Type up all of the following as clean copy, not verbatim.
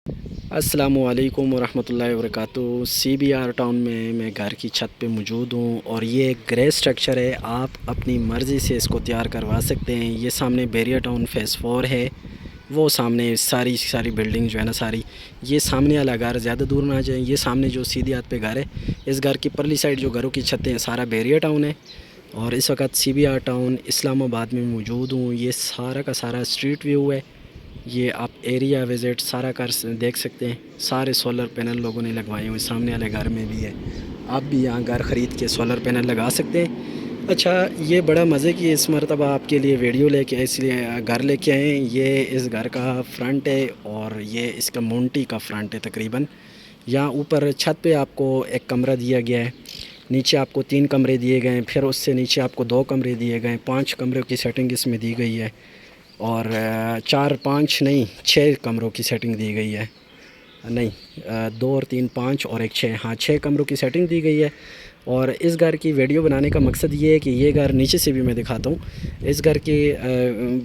अस्सलामुअलैकुम वरहमतुल्लाहि वबरकातुहू। CBR town में मैं घर की छत पे मौजूद हूँ और ये एक ग्रे स्ट्रक्चर है। आप अपनी मर्ज़ी से इसको तैयार करवा सकते हैं। ये सामने बैरियर टाउन फ़ेज़ 4 है। वो सामने सारी सारी बिल्डिंग जो है ना सारी, ये सामने वाला घर ज़्यादा दूर ना जाए। ये सामने जो सीधी हाथ पे घर है, इस घर की परली साइड जो घरों की छतें हैं सारा बैरियर टाउन है। और इस वक्त CBR टाउन इस्लामाबाद में मौजूद हूँ। ये सारा का सारा स्ट्रीट व्यू है। ये आप एरिया विज़िट सारा कर देख सकते हैं। सारे सोलर पैनल लोगों ने लगवाए हुए, सामने वाले घर में भी है। आप भी यहाँ घर ख़रीद के सोलर पैनल लगा सकते हैं। अच्छा, ये बड़ा मज़े की इस मरतबा आपके लिए वीडियो लेके इसलिए घर लेके आए हैं। ये इस घर का फ्रंट है और ये इसका मोंटी का फ्रंट है तकरीबन। यहाँ ऊपर छत पे आपको एक कमरा दिया गया है, नीचे आपको 3 कमरे दिए गए हैं, फिर उससे नीचे आपको 2 कमरे दिए गए हैं। 5 कमरों की सेटिंग इसमें दी गई है और 4-5 नहीं 6 कमरों की सेटिंग दी गई है। नहीं 2 और 3 5 और 1 6, हाँ 6 कमरों की सेटिंग दी गई है। और इस घर की वीडियो बनाने का मकसद ये है कि ये घर नीचे से भी मैं दिखाता हूँ। इस घर के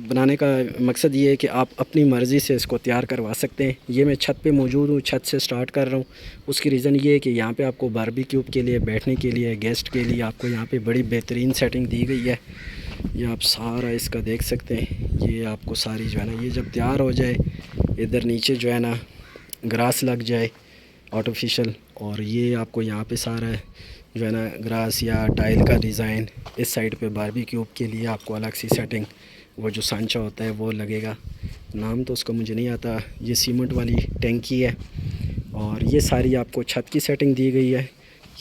बनाने का मकसद ये है कि आप अपनी मर्ज़ी से इसको तैयार करवा सकते हैं। ये मैं छत पे मौजूद हूँ, छत से स्टार्ट कर रहा हूँ। उसकी रीज़न ये है कि यहाँ पे आपको बारबेक्यू के लिए, बैठने के लिए, गेस्ट के लिए आपको यहाँ पे बड़ी बेहतरीन सेटिंग दी गई है। ये आप सारा इसका देख सकते हैं। ये आपको सारी जो है ना, ये जब तैयार हो जाए, इधर नीचे जो है ना ग्रास लग जाए आर्टिफिशियल, और ये आपको यहाँ पे सारा जो है ना ग्रास या टाइल का डिज़ाइन। इस साइड पे बारबेक्यू के लिए आपको अलग सी सेटिंग, वो जो सांचा होता है वो लगेगा, नाम तो उसका मुझे नहीं आता। ये सीमेंट वाली टैंकी है और ये सारी आपको छत की सेटिंग दी गई है।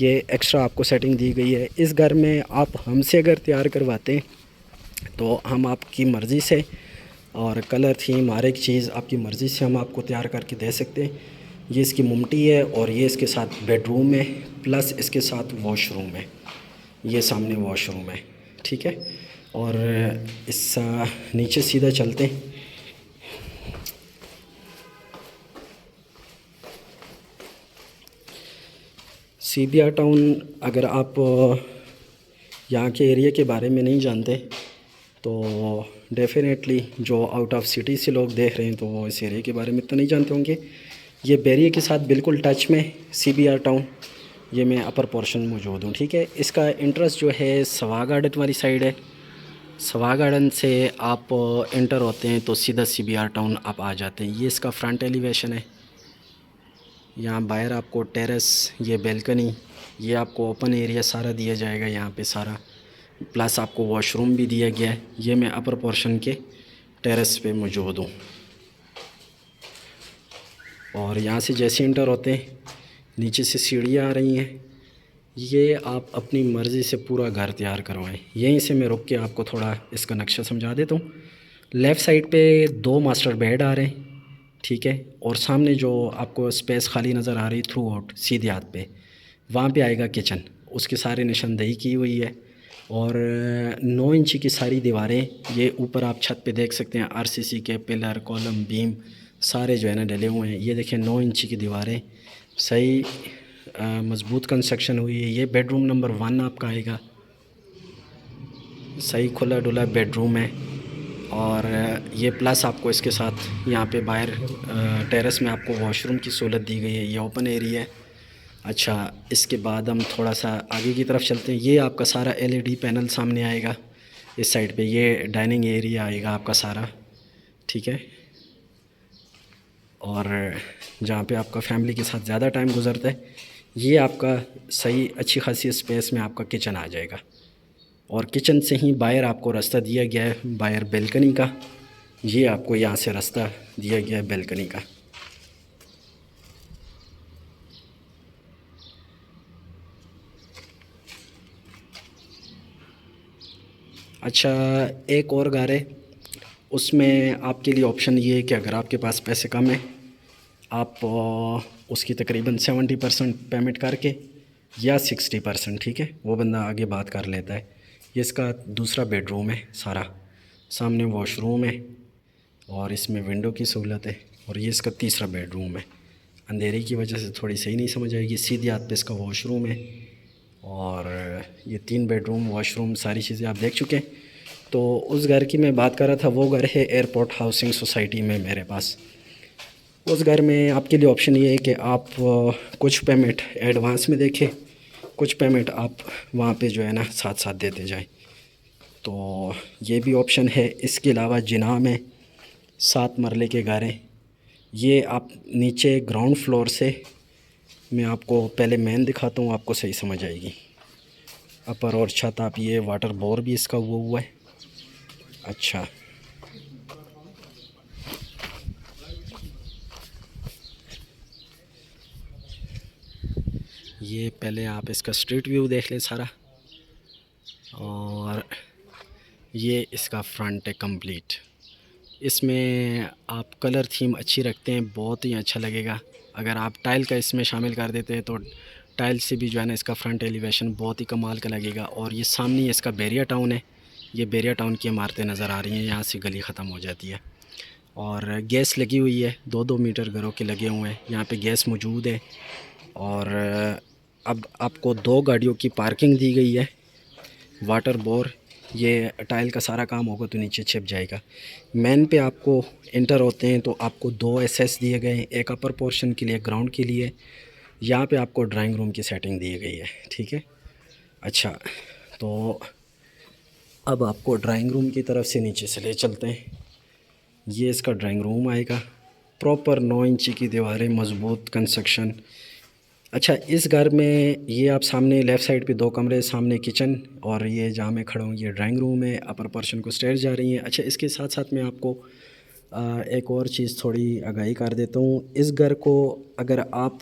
ये एक्स्ट्रा आपको सेटिंग दी गई है। इस घर में आप हमसे अगर तैयार करवाते हैं तो हम आपकी मर्ज़ी से, और कलर थीम हर एक चीज़ आपकी मर्ज़ी से हम आपको तैयार करके दे सकते हैं। ये इसकी मुमटी है और ये इसके साथ बेडरूम है, प्लस इसके साथ वॉशरूम है। ये सामने वॉशरूम है, ठीक है। और इस नीचे सीधा चलते हैं। CBR टाउन, अगर आप यहाँ के एरिया के बारे में नहीं जानते तो डेफिनेटली जो आउट ऑफ सिटी से लोग देख रहे हैं तो वो इस एरिया के बारे में इतना नहीं जानते होंगे। ये बैरियर के साथ बिल्कुल टच में CBR टाउन। ये मैं अपर पोर्शन मौजूद हूँ, ठीक है। इसका इंट्रेंस जो है सवा गार्डन वाली साइड है। सवा गार्डन से आप इंटर होते हैं तो सीधा CBR टाउन आप आ जाते हैं। ये इसका फ्रंट एलिवेशन है। यहाँ बाहर आपको टेरेस, ये बेल्कनी, ये आपको ओपन एरिया सारा दिया जाएगा यहाँ पे सारा, प्लस आपको वॉशरूम भी दिया गया है। ये मैं अपर पोर्शन के टेरेस पे मौजूद हूँ। और यहाँ से जैसे इंटर होते हैं, नीचे से सीढ़ियाँ आ रही हैं। ये आप अपनी मर्ज़ी से पूरा घर तैयार करवाएं। यहीं से मैं रुक के आपको थोड़ा इसका नक्शा समझा देता हूँ। लेफ़्ट साइड पे 2 मास्टर बेड आ रहे हैं, ठीक है। और सामने जो आपको स्पेस खाली नज़र आ रही थ्रू आउट सीधे हाथ पे, वहाँ पे आएगा किचन। उसकी सारी निशानदेही की हुई है। और 9 इंची की सारी दीवारें, ये ऊपर आप छत पे देख सकते हैं RCC के पिलर, कॉलम, बीम सारे जो है ना डले हुए हैं। ये देखें 9 इंची की दीवारें, सही मज़बूत कंस्ट्रक्शन हुई है। ये बेडरूम नंबर 1 आपका आएगा। सही खुला डुला बेडरूम है। और ये प्लस आपको इसके साथ यहाँ पे बाहर टेरेस में आपको वॉशरूम की सहूलत दी गई है। ये ओपन एरिया है। अच्छा, इसके बाद हम थोड़ा सा आगे की तरफ चलते हैं। ये आपका सारा LED पैनल सामने आएगा। इस साइड पे ये डाइनिंग एरिया आएगा आपका सारा, ठीक है। और जहाँ पे आपका फैमिली के साथ ज़्यादा टाइम गुजरता है, ये आपका सही अच्छी खासी स्पेस में आपका किचन आ जाएगा। और किचन से ही बाहर आपको रास्ता दिया गया है, बाहर बेल्कनी का। ये आपको यहाँ से रास्ता दिया गया है बेल्कनी का। अच्छा, एक और घर है, उसमें आपके लिए ऑप्शन ये है कि अगर आपके पास पैसे कम है, आप उसकी तकरीबन 70% पेमेंट करके, या 60%, ठीक है, वो बंदा आगे बात कर लेता है। ये इसका दूसरा बेडरूम है सारा, सामने वॉशरूम है और इसमें विंडो की सहूलत है। और ये इसका तीसरा बेडरूम है। अंधेरे की वजह से थोड़ी सही नहीं समझ आएगी। सीधे हाथ पे इसका वॉशरूम है। और ये 3 बेडरूम, वॉशरूम, सारी चीज़ें आप देख चुके हैं। तो उस घर की मैं बात कर रहा था, वो घर है एयरपोर्ट हाउसिंग सोसाइटी में मेरे पास। उस घर में आपके लिए ऑप्शन ये है कि आप कुछ पेमेंट एडवांस में देखें, कुछ पेमेंट आप वहाँ पे जो है ना साथ साथ देते जाएं। तो ये भी ऑप्शन है। इसके अलावा जिना में 7 मरले के घर हैं। ये आप नीचे ग्राउंड फ्लोर से, मैं आपको पहले मेन दिखाता हूँ, आपको सही समझ आएगी। अपर और छत आप, ये वाटर बोर भी इसका हुआ है। अच्छा, ये पहले आप इसका स्ट्रीट व्यू देख लें सारा, और ये इसका फ्रंट है कंप्लीट। इसमें आप कलर थीम अच्छी रखते हैं, बहुत ही अच्छा लगेगा। अगर आप टाइल का इसमें शामिल कर देते हैं तो टाइल से भी जो है ना इसका फ्रंट एलिवेशन बहुत ही कमाल का लगेगा। और ये सामने इसका बैरिया टाउन है। ये बैरिया टाउन की इमारतें नज़र आ रही हैं, यहाँ से गली ख़त्म हो जाती है। और गैस लगी हुई है, 2-2 मीटर घरों के लगे हुए हैं, यहाँ पे गैस मौजूद है। और अब आपको 2 गाड़ियों की पार्किंग दी गई है। वाटर बोर, ये टाइल का सारा काम होगा तो नीचे छिप जाएगा। मेन पे आपको इंटर होते हैं तो आपको 2 एसएस दिए गए हैं, एक अपर पोर्शन के लिए, ग्राउंड के लिए। यहाँ पे आपको ड्राइंग रूम की सेटिंग दी गई है, ठीक है। अच्छा, तो अब आपको ड्राइंग रूम की तरफ से नीचे से ले चलते हैं। ये इसका ड्राइंग रूम आएगा, प्रॉपर 9 इंची की दीवारें, मज़बूत कंस्ट्रक्शन। अच्छा, इस घर में ये आप सामने लेफ़्ट साइड पे 2 कमरे, सामने किचन, और ये जहाँ मैं खड़ा हूँ ये ड्राइंग रूम है। अपर पोर्शन को स्टेयर्स जा रही हैं। अच्छा, इसके साथ साथ मैं आपको एक और चीज़ थोड़ी आगाही कर देता हूँ। इस घर को अगर आप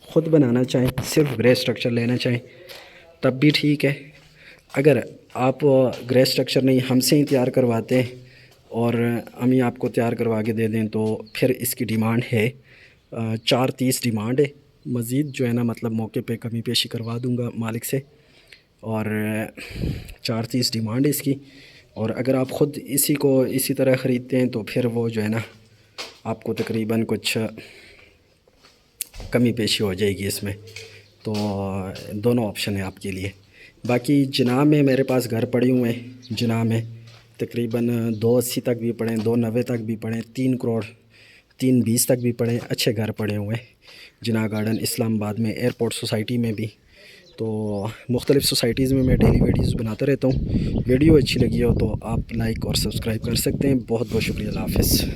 ख़ुद बनाना चाहें, सिर्फ ग्रे स्ट्रक्चर लेना चाहें तब भी ठीक है। अगर आप ग्रे स्ट्रक्चर नहीं हमसे ही तैयार करवाते हैं और हम ही आपको तैयार करवा के दे दें तो फिर इसकी डिमांड है 430 डिमांड है। मज़ीद जो है ना मतलब मौके पे कमी पेशी करवा दूंगा मालिक से, और 430 डिमांड है इसकी। और अगर आप ख़ुद इसी को इसी तरह ख़रीदते हैं तो फिर वो जो है ना आपको तकरीबन कुछ कमी पेशी हो जाएगी इसमें। तो दोनों ऑप्शन है आपके लिए। बाकी जिना में मेरे पास घर पड़े हुए हैं, जिना में तकरीबन 280 तक भी पड़े, 290 तक भी पड़े, 3 करोड़ 320 तक भी पड़े, अच्छे घर पड़े हुए हैं जिना गार्डन इस्लामाबाद में, एयरपोर्ट सोसाइटी में भी। तो मुख्तलिफ़ सोसाइटीज़ में मैं डेली वीडियोस बनाता रहता हूँ। वीडियो अच्छी लगी हो तो आप लाइक और सब्सक्राइब कर सकते हैं। बहुत बहुत शुक्रिया। अल्लाह हाफ़िज़।